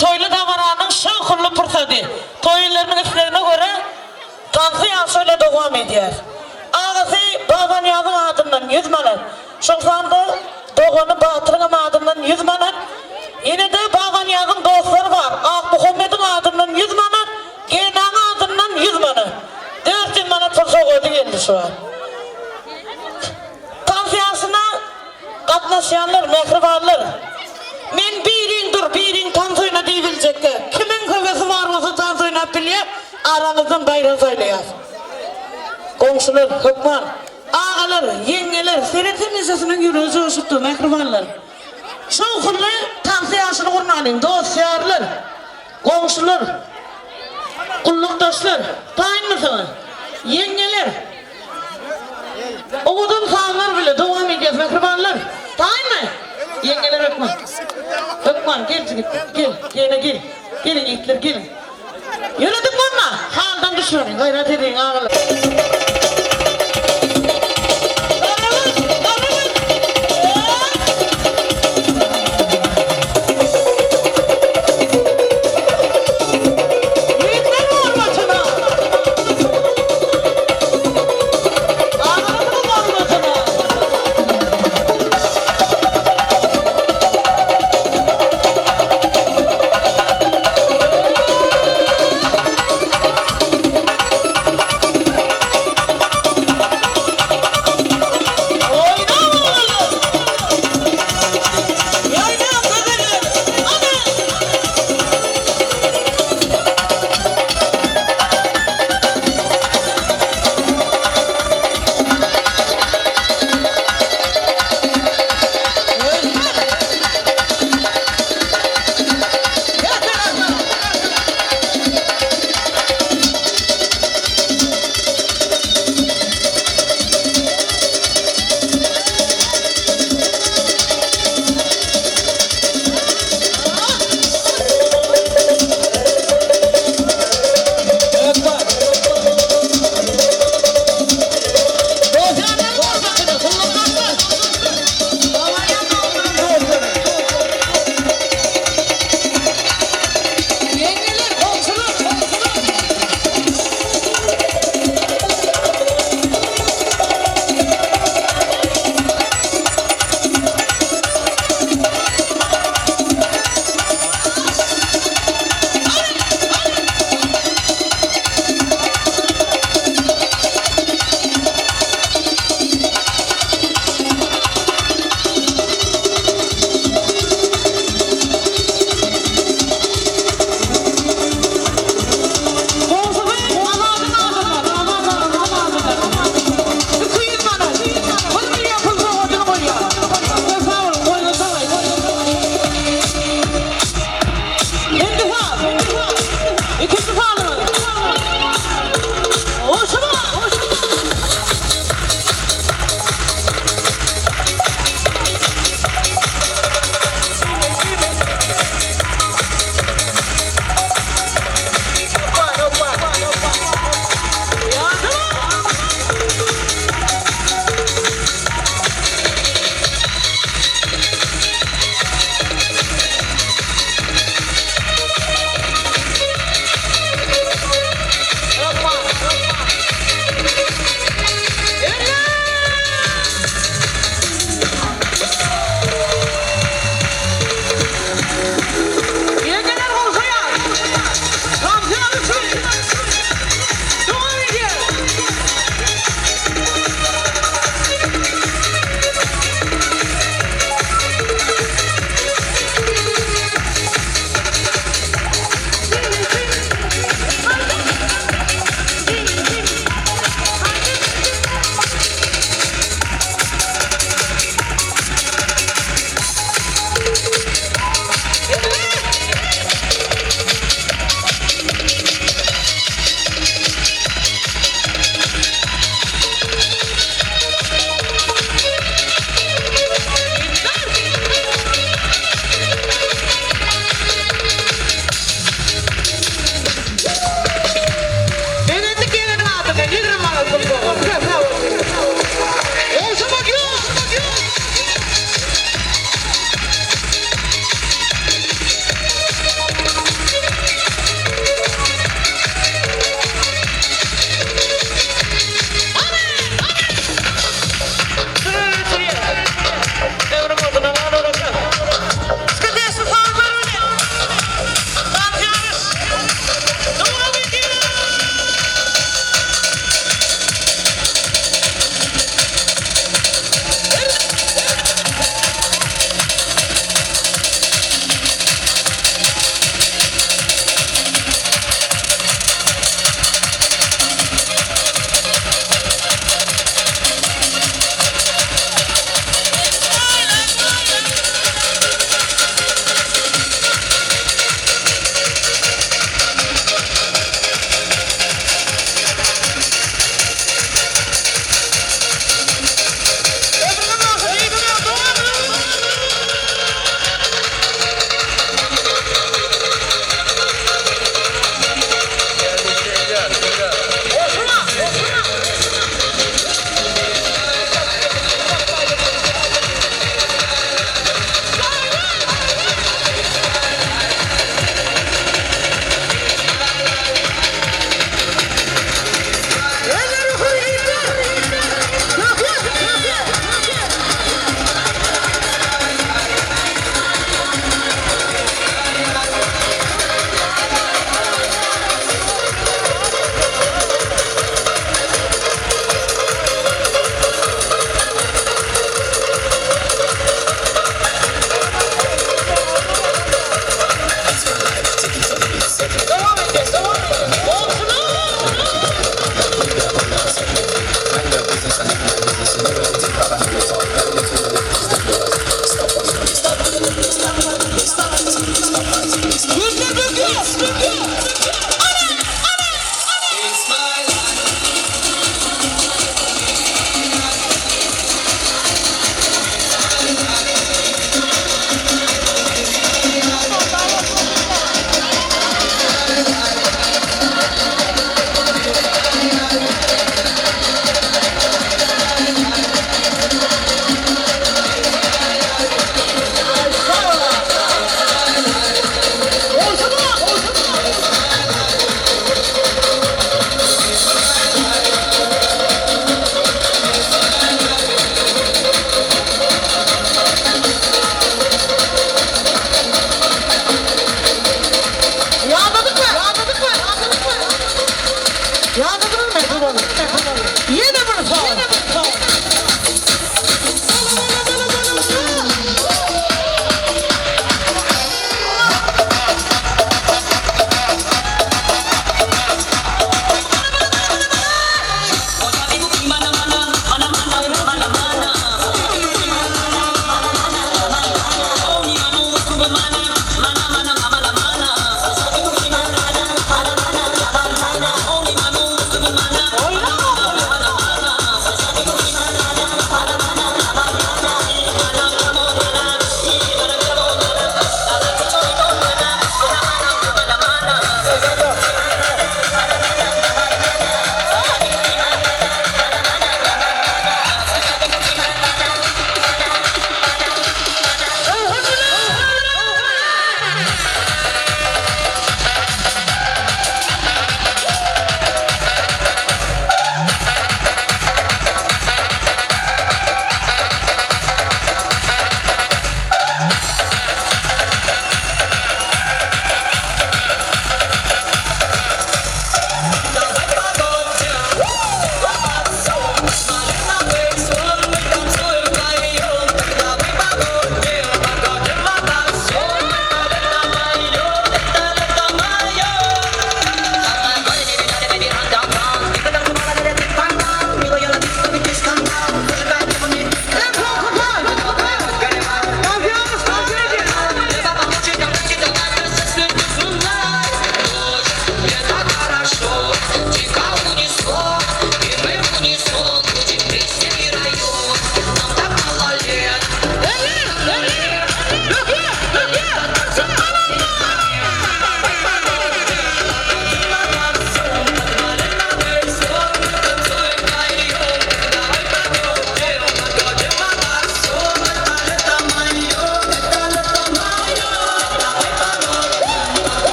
toylu davaranın şahırlı pırsadı. Toyunlarının işlerine göre tansı yaşıyla devam ediyor. Ağası baban yazın adından 100 manat. Şoksanda doğanı batırın adından 100 manat. Yine de baban yazın dostları var. Ak Muhammed'in adından 100 manat. Genan adından 100 manat. 400 manat pırsa koydu geldi şu an. Tansiyasına katlaşanlar, mehribanlar. Men birin tansoyuna deyilecek ki. Kimin kövesi var mı tansoyuna biliyor? Aranızdan bayrağı söyleyer. Komşular, hükman, ağalar, yengeler, seyretim lisesinin yürüyüzü ışıttı, mehribanlar. Şoğurlu tansiyasını kurmanın, dostlarlar, komşular, kulluktaşlar, tayin mısınız? Yengeler, oğudun sağlar bile devam edeceğiz, mehribanlar. Tayin mi? Yengeler hükman. Hükman, gel, gel. Gelin itler, gelin. Yürüdük mü ama? Haldan düşmeyin, gayret edin ağalar.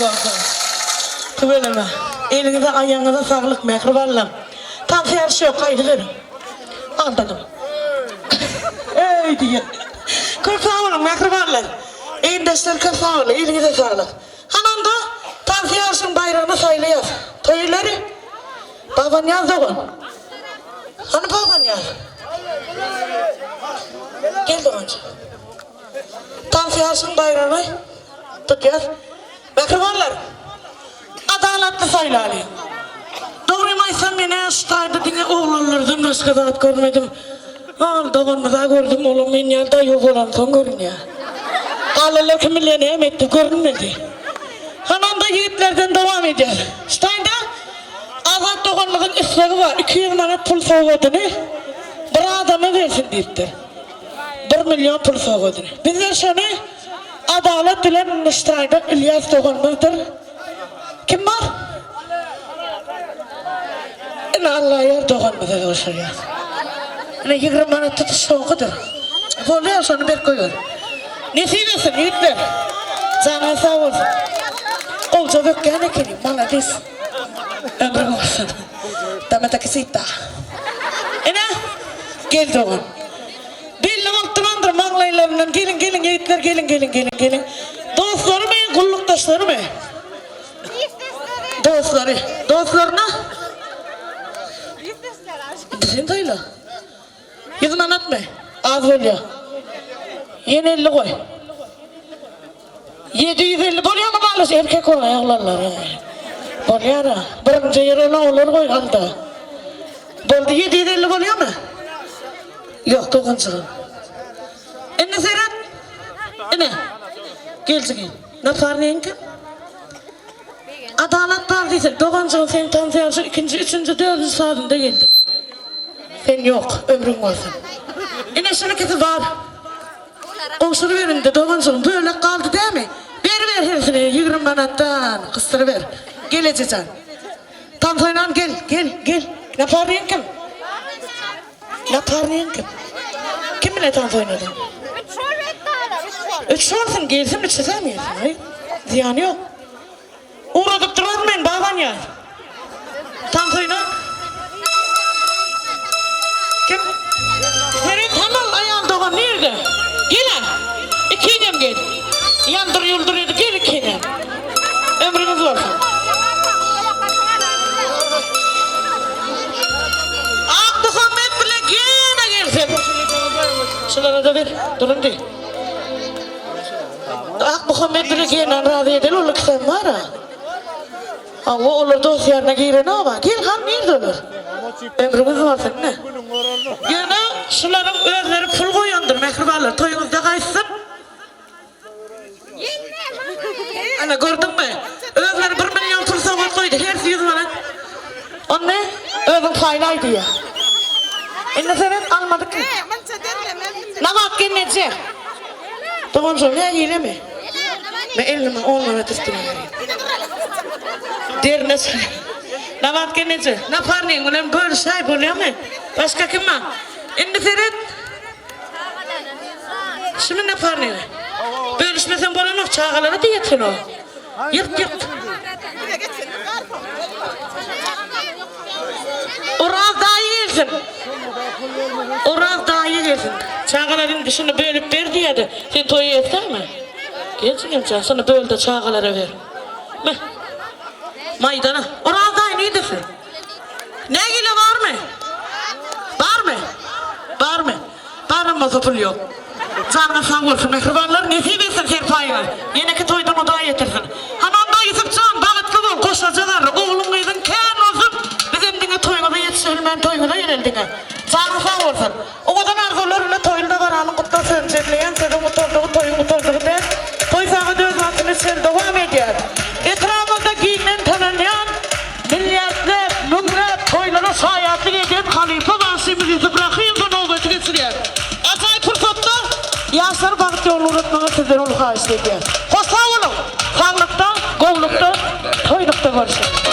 olsun. Tüveleme. Elinize ayağınıza sağlık mehribanlarım. Tansiyon yok kaydılarım. Anladım. Ey diye. Kırsağı olun mehribanlar. Eğindeşler kırsağı olun. Elinize sağlık. Hananda tansiyon bayrağını sayılıyor. Toyları. Baban yaz oğlum. Hani baban yaz? Gel de önce. Tansiyon bayrağını tut yaz. Mehribanlar. Adaletli sayılalıyım. Doğrumaysam yine şutaydı dine oğlanlardan başka da at görmedim. Doğanmada gördüm oğlum ben yalda yok olan son görün ya. Ağlarlar kimillerine emetti görünmedi. Hananda yiğitlerden devam eder. Şutayda azat doğanmadan isteği var. 200 manat pul soğudunu bir adama versin deyiptir. 1 milyon pul soğudunu. Bizler şunu adalet dilen şutayda İlyas doğanmazdır. Kim var? Allah yer doğanmada görüşür ya. 20 manat tutuş soğudur. Oluyor sonra bir koyuyor. Nesibesin yiğitler. Canı sağ olsun. Olca dökkene keliyim. Maladis. Ömrüm olsun. Damadaki sita. Gel doğan. Belli vaktımandır mağlaylarından. Gelin yiğitler gelin. Dostları mı? Kulluktaşları mı? Dostlarına? Sen dayla. 100 manat mı? Az oluyor. Yeni 50 koy. 750 oluyor mu kalış? Erkek ol ayaklarlar. Oluyor ha. Birinci yerine olur koy kaldı. Boldu 750 oluyor mu? Yok 9. Enne Serhat? Enne? Gelsin. Ne farneyin ki? Adalet var değilse 9. sen tansiyansın 2. 3. 4. saatinde geldin. Sen yok ömrün olsun. Enne şirketi var. Olsunu verin de 9. böyle kaldı değil mi? Ver hepsini 20 manattan kıstırı ver. Geleceksin. Tansiyanan gel. Ne farneyin kim? Ne farneyin kim? Kiminle tansiyanan? 3 olsun gelsin 3 sezemiyorsun. Ziyanı yok. Uğradıp durmayın baban ya. Tansiyanan. Kim? Senin tamam ayağın doğan nerede? Gel. 2'yle gel. Yandır yıldırıyordu gel 2'yle. Ömrünüz olsun. Muhammed bile gene gelsin. Şunlara da ver. Durun değil. Muhammed bile gene razı edelim. Oğlum sen var ha. Allah olur dosyarına girin ama. Gel han nerede olur? Ömrümüz varsın ne? Gene şunların özleri pul koyandır. Mehribanlar toyunuzda kaysın. Ana gördün mü? Özleri 1 milyon pul soğuk koydu. Her 100 manat. O ne? Özün paylaydı ya. Ne sebep almadık ki? Namaz gennece. Doğan sonra ne yine mi? Ben 50 manat istiyorum. Derine söyle. Namaz gennece. Ne parlayın? Ulan böyle şey buluyor mu? Başka kim var? Ne sebep? Şimdi ne parlayın? Bölüşmesen bulanır. Çağaları diyetin o. Yırt. Oraz daha iyi gelsin. Oraz daha iyi gelsin. Çağaların dışını bölüp ver diyedi. Sen toyu etsen mi? Gelsin sana böl de çağalara ver. Maydana. Oraz daha iyi desin. Ne gile var mı? Var mı? Bağırmaz pul yok. Canına sağ olsun mehribanlar. Nesip etsin serpayına. Yeneki toydan o daha yetirsin. Hananda yetip can davetli bol koşacalar. Oğlum kıydın ken olsun. Bizim dine toyuna yetişelim toyuna yenildine. Canına sağ olsun. O kadar arzularıyla toyunda var. Alın kutla sönçekleyen. Senin mutluğu der. Toy sağı döz vaktini sen devam ediyor. Etrafında giyinen tanınayan milyarder, numrat toylara sayatlı edip Halife Vasimizi bırakıyor da nöbeti geçiriyor. Acayip fırsatta yaşları vakti yolu unutmamak sizden onu haiz ediyor. Hoşça olun. Sağlıkta, kollukta, toylukta görüşün.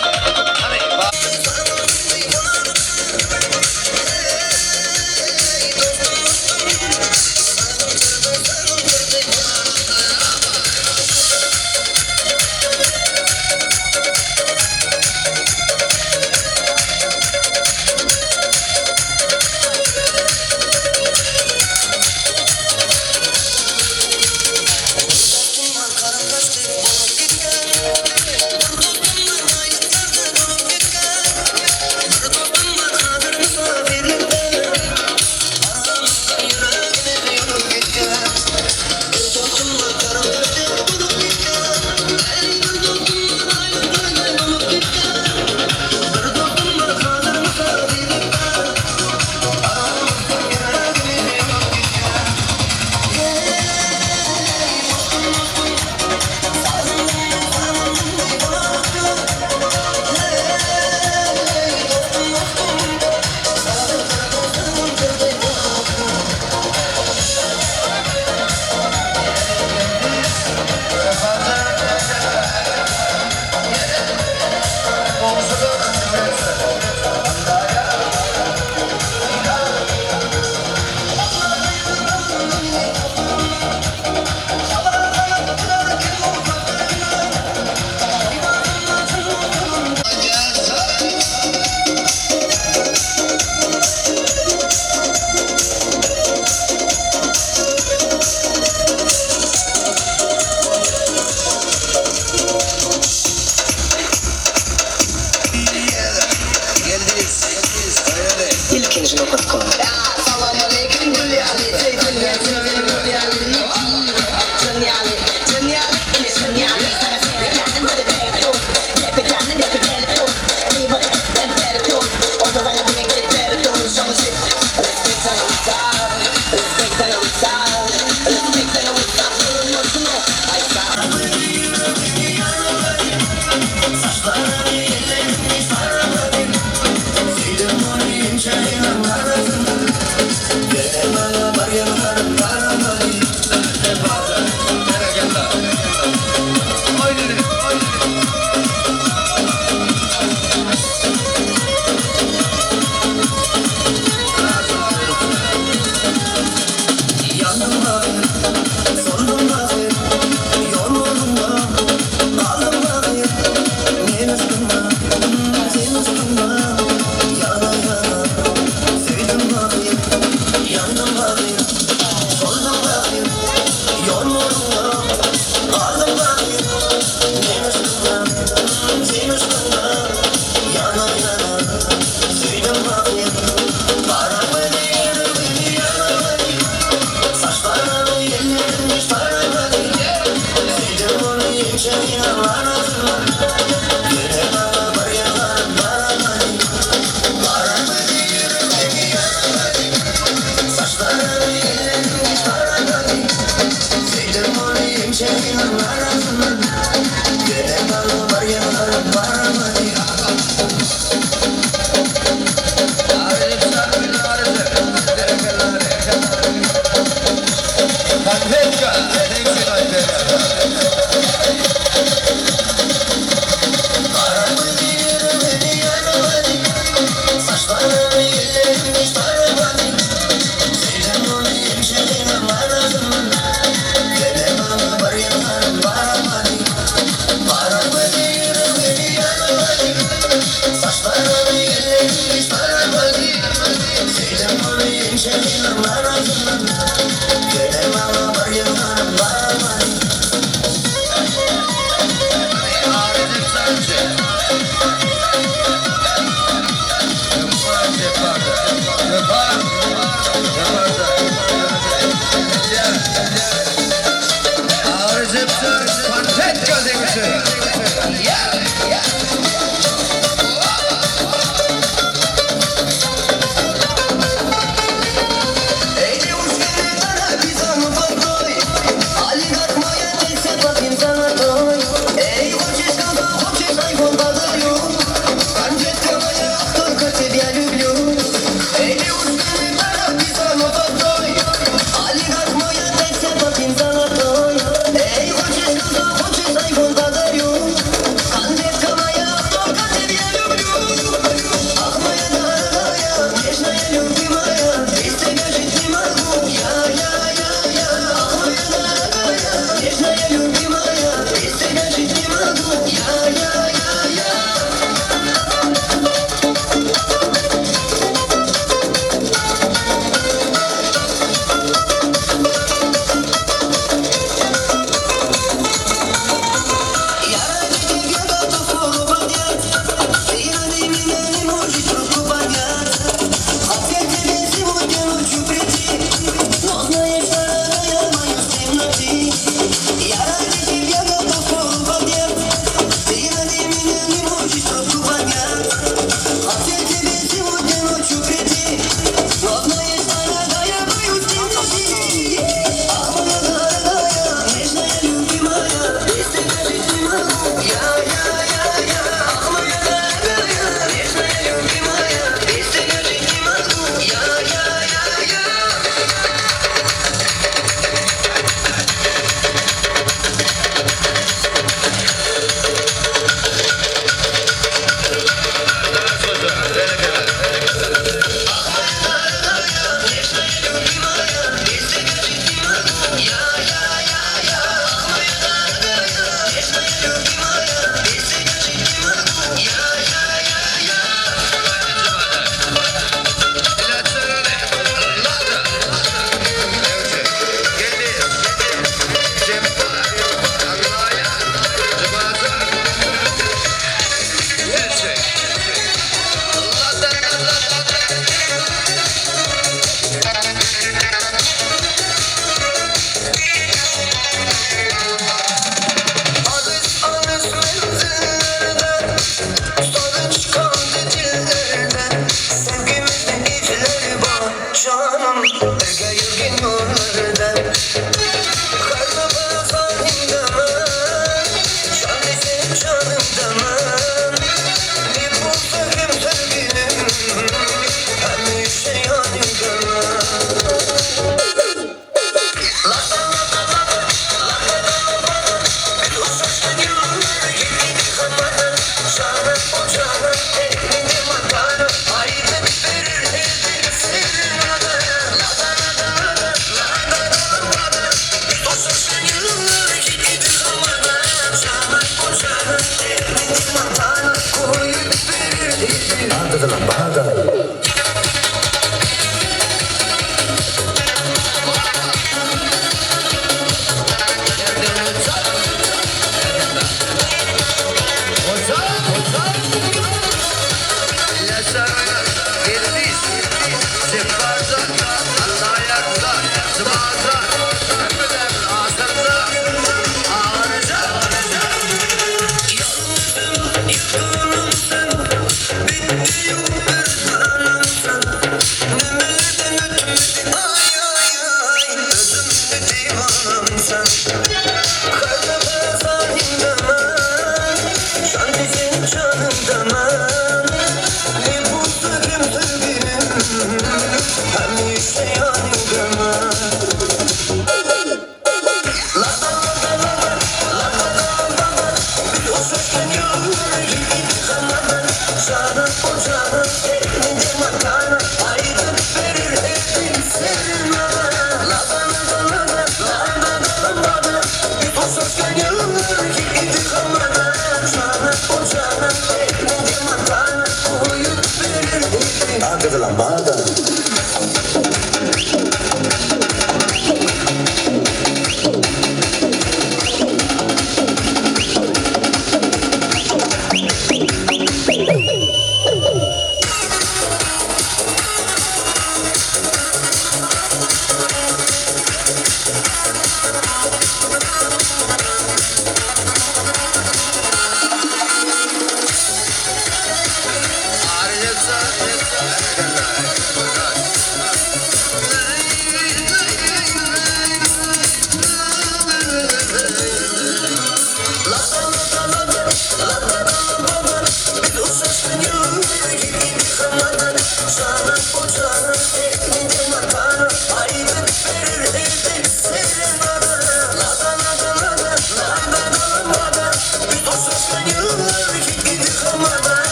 Ей, хочеш, хочеш, ай, вон падаю.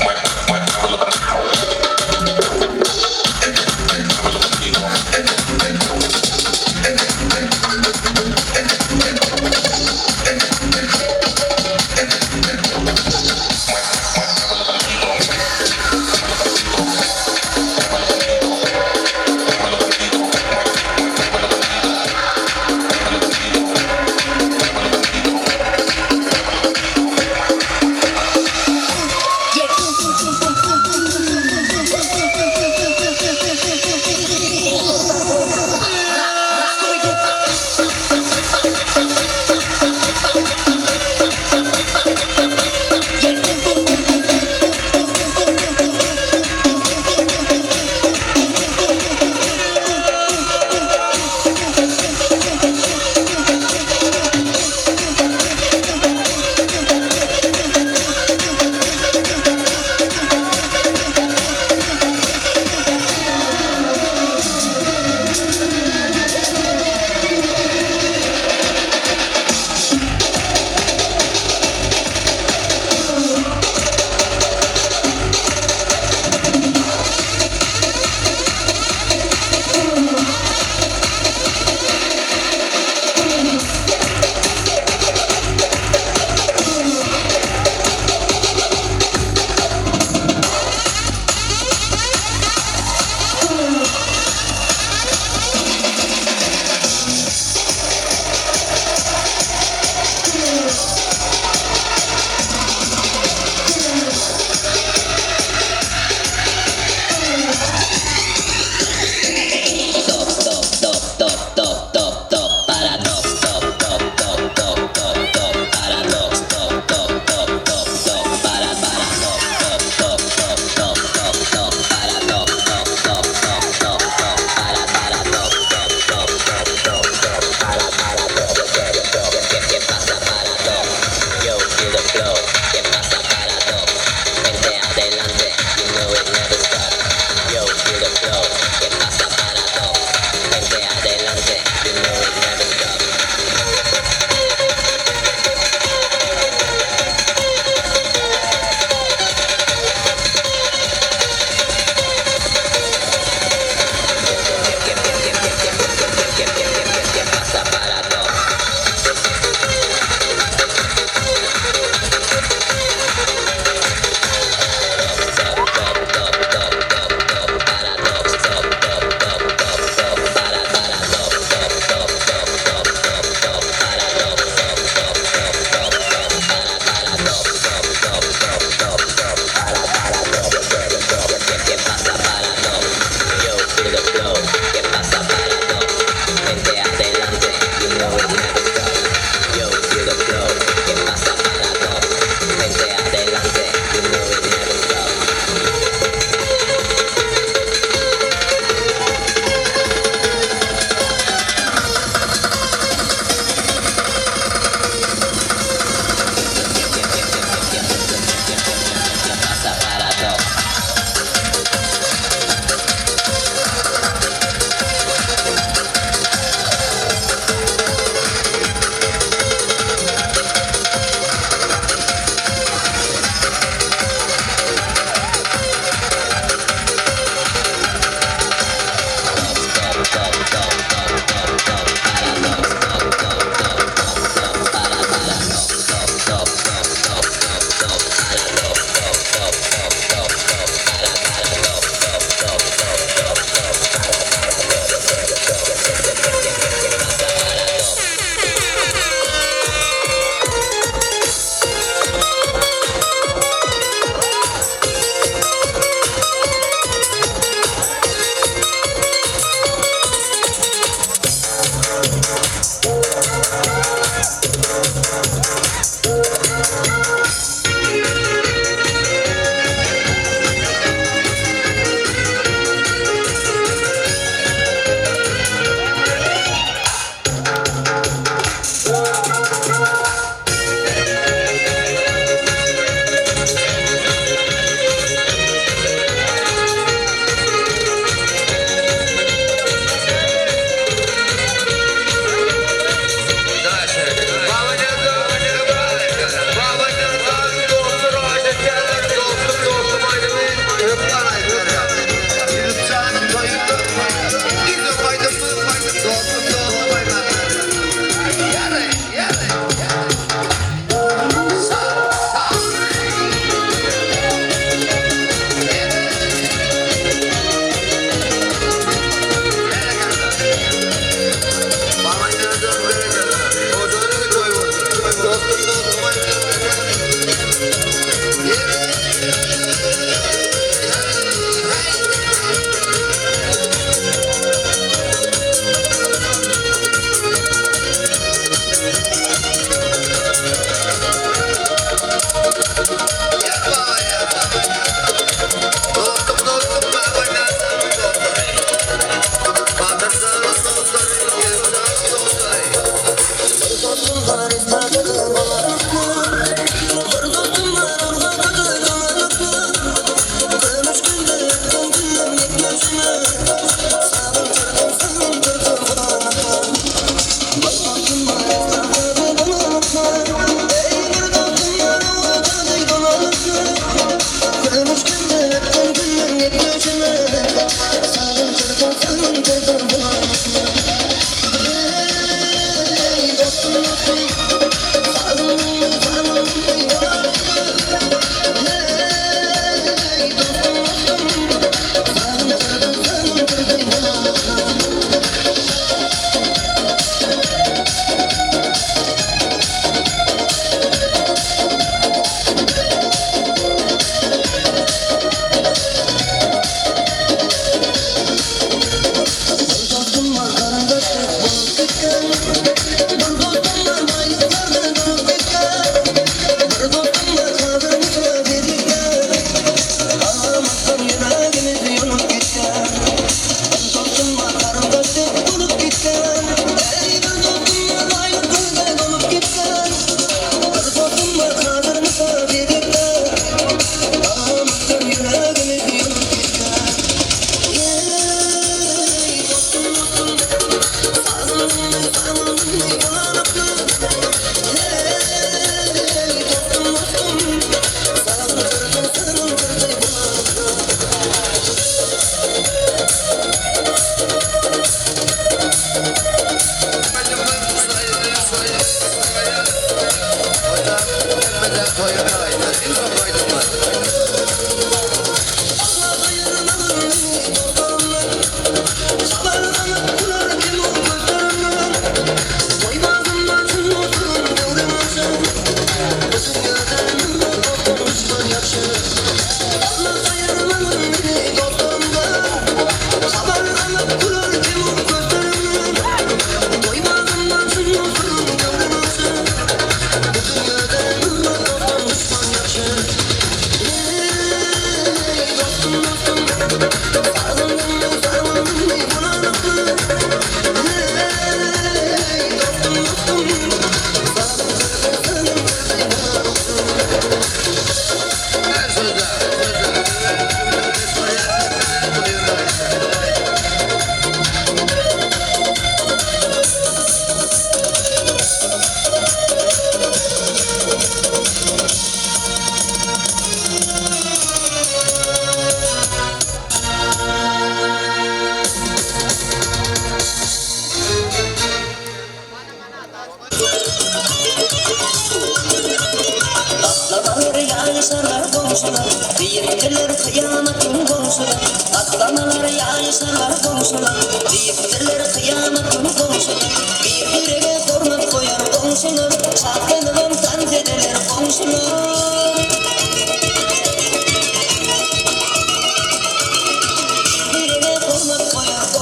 Mueve, mueve, mueve,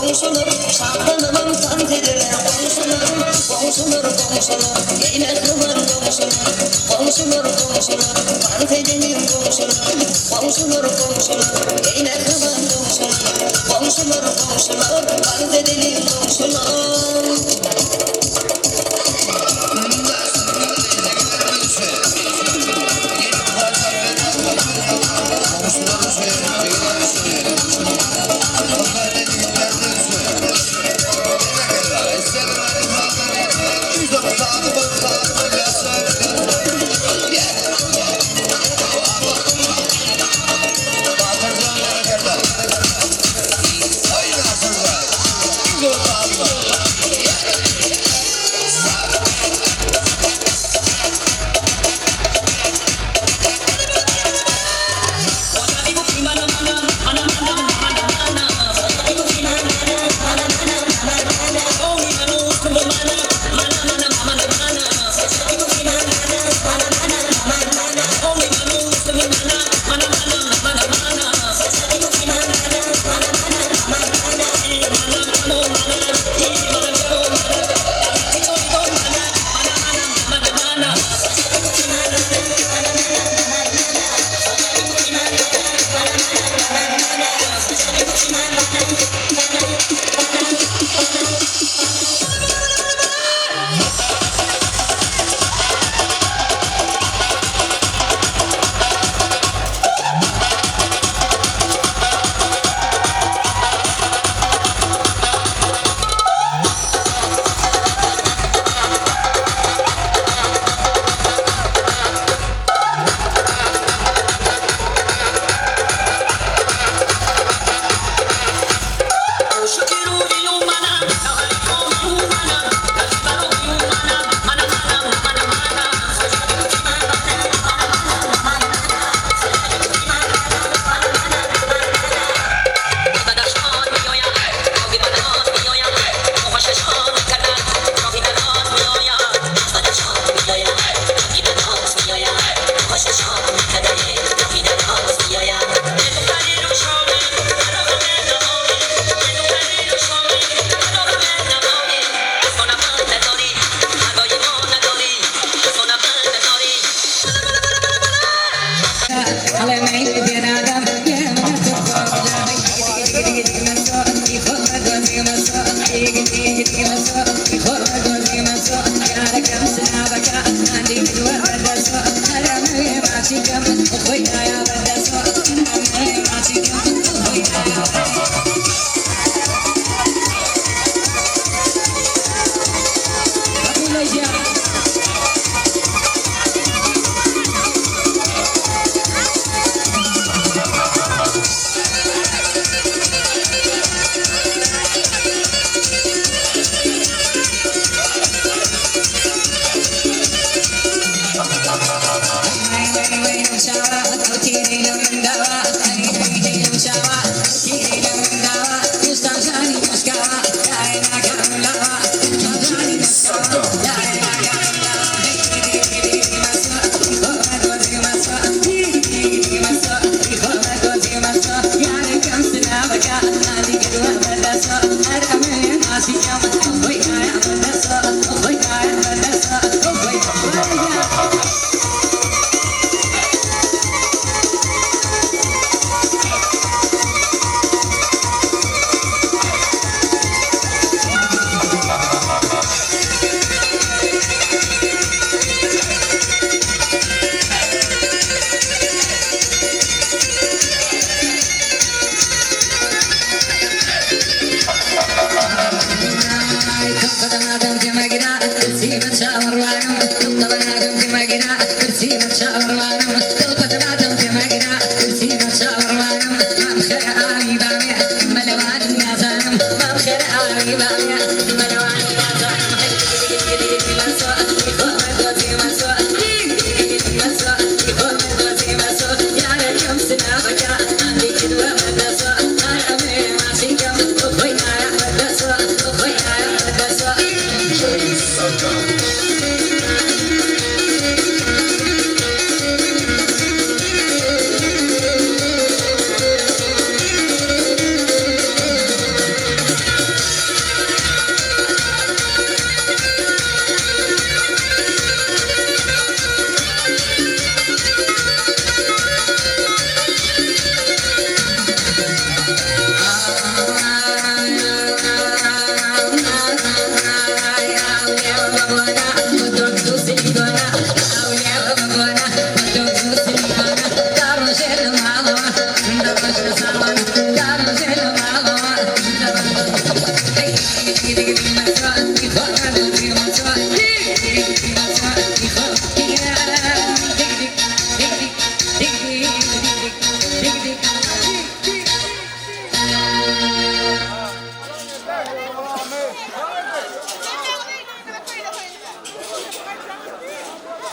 Komşular, şahlanamam, tanrılar, komşular,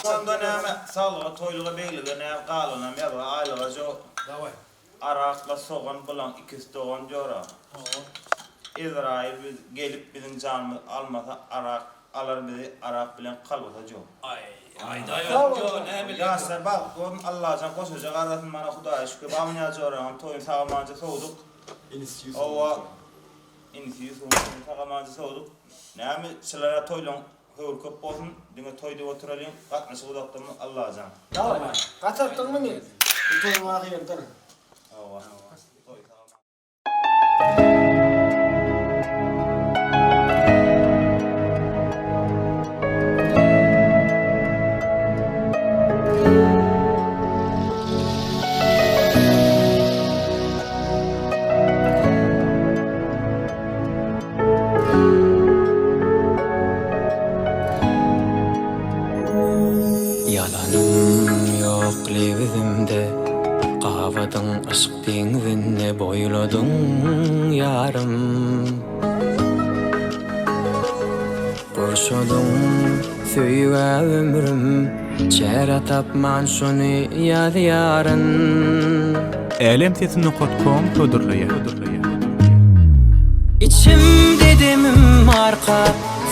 Sonda näme sağlığa, toyluğa, beýlige näme galynam ýa-da aýlyga jo. Davay. Arakla soğan bulan ikisi doğan jora. İsrail gelip bizim canımız almasa arak alır bizi arak bilen kalbata jo. Ay dayan. Yo ne bileyim. Ya sen bak onun Allah'tan koşacak arasın bana Hudaýa şükür. Bamya jora toyun sağamanca soğuduk. Ova inisiyiz sağamanca soğuduk. Näme şelara toylan hör köp bolsun. Diňe toyda oturalım. Gatnaşy udakdym Allah'tan. Davay. Kaçattın mı ne? Bu toyun akıyırdan. Ova. Toy sağaman. Yalanım yok levzimde Qavadyň aşk deňizine boýladyň ýarym Gorşadyň söýge ömrüm çäre tapman şuny ýazyaryn Alemtetini.com hödürleýär. İçim dedemim marka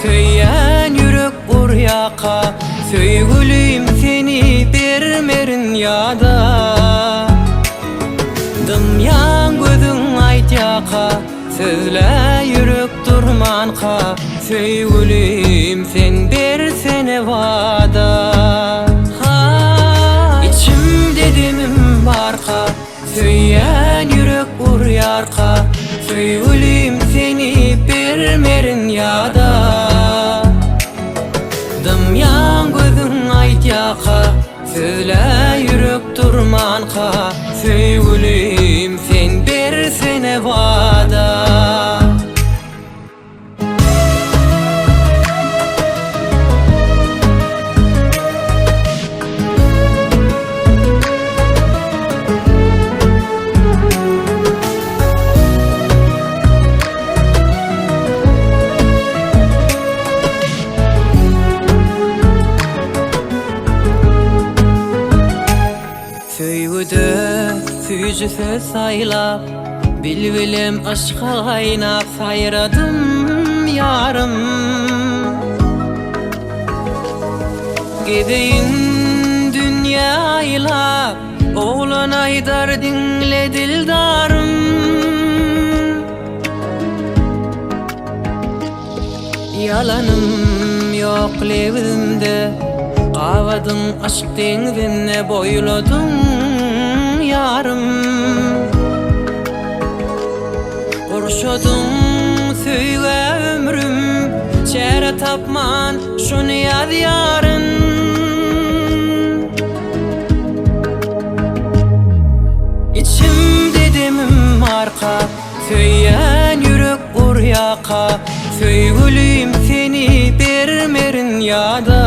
Söyýän ýürek urýaka Söýgülüm seni bermerin ýada Dymýan gözüň aýtýaka Sözle ýürek durmanka Söýgülüm sen bersene wada İçim dedemim marka Söyýän ýürek urýarka Söýgülüm seni bermerin ýada Dymýan gözüň aýtýaka Sözle ýürek durmanka Söýgülüm sen bersene wada Söýgüde süýji söz saýlap Bilbilem aşka gaýnap saýradym ýarym Gedeýin dünýä aýlap Oglan aýdar diňle dildarym Yalanım yok lewimde Qavadyň aşk deňizine boýladyň ýarym Gorşadyň söýge ömrüm çäre tapman şuny ýazyaryn İçim dedemim marka Söýýän ýürek urýaka Söýgülüm seni bermerin ýada